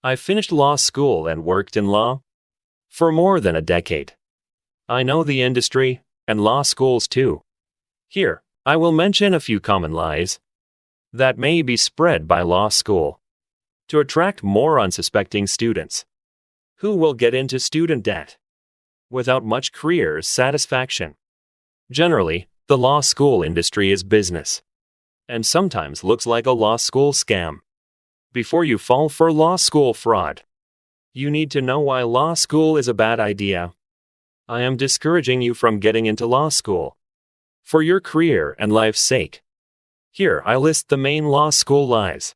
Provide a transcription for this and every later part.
I finished law school and worked in law for more than a decade. I know the industry and law schools too. Here, I will mention a few common lies that may be spread by law school to attract more unsuspecting students who will get into student debt without much career satisfaction. Generally, the law school industry is business and sometimes looks like a law school scam. Before you fall for law school fraud, you need to know why law school is a bad idea. I am discouraging you from getting into law school for your career and life's sake. Here I list the main law school lies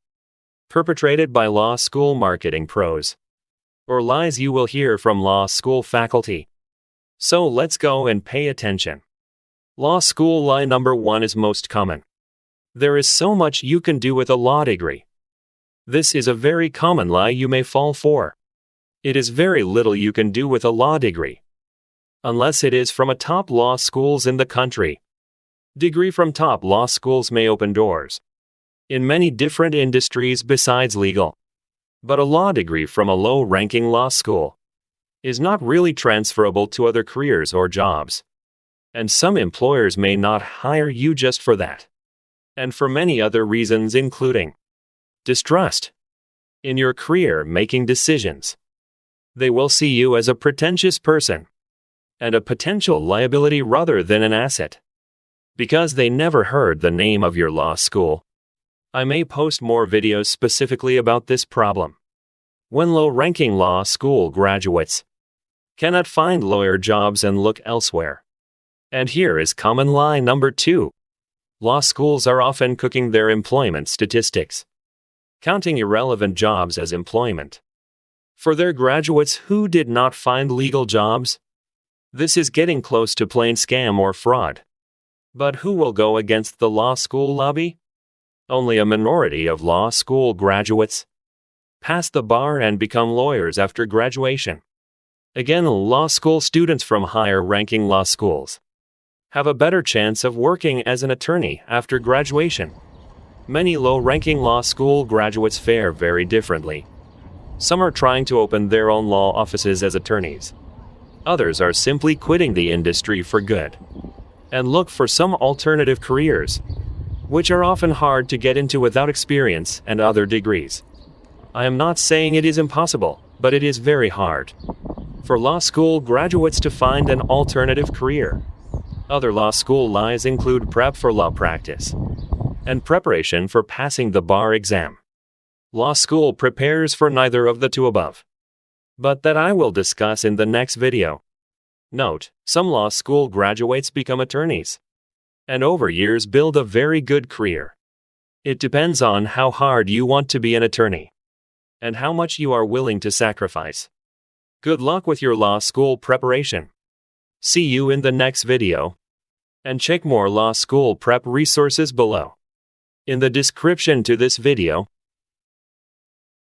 perpetrated by law school marketing pros, or lies you will hear from law school faculty. So let's go and pay attention. Law school lie number 1 is most common. There is so much you can do with a law degree. This is a very common lie you may fall for. It is very little you can do with a law degree, unless it is from a top law schools in the country. Degree from top law schools may open doors in many different industries besides legal. But a law degree from a low-ranking law school is not really transferable to other careers or jobs. And some employers may not hire you just for that, and for many other reasons including distrust in your career making decisions. They will see you as a pretentious person and a potential liability rather than an asset, because they never heard the name of your law school. I may post more videos specifically about this problem. When low-ranking law school graduates cannot find lawyer jobs and look elsewhere. And here is common lie number 2. Law schools are often cooking their employment statistics, counting irrelevant jobs as employment for their graduates who did not find legal jobs. This is getting close to plain scam or fraud. But who will go against the law school lobby? Only a minority of law school graduates pass the bar and become lawyers after graduation. Again, law school students from higher-ranking law schools have a better chance of working as an attorney after graduation. Many low-ranking law school graduates fare very differently. Some are trying to open their own law offices as attorneys. Others are simply quitting the industry for good and look for some alternative careers, which are often hard to get into without experience and other degrees. I am not saying it is impossible, but it is very hard for law school graduates to find an alternative career. Other law school lies include prep for law practice and preparation for passing the bar exam. Law school prepares for neither of the two above, but that I will discuss in the next video. Note, some law school graduates become attorneys and over years build a very good career. It depends on how hard you want to be an attorney and how much you are willing to sacrifice. Good luck with your law school preparation. See you in the next video. And check more law school prep resources below in the description to this video.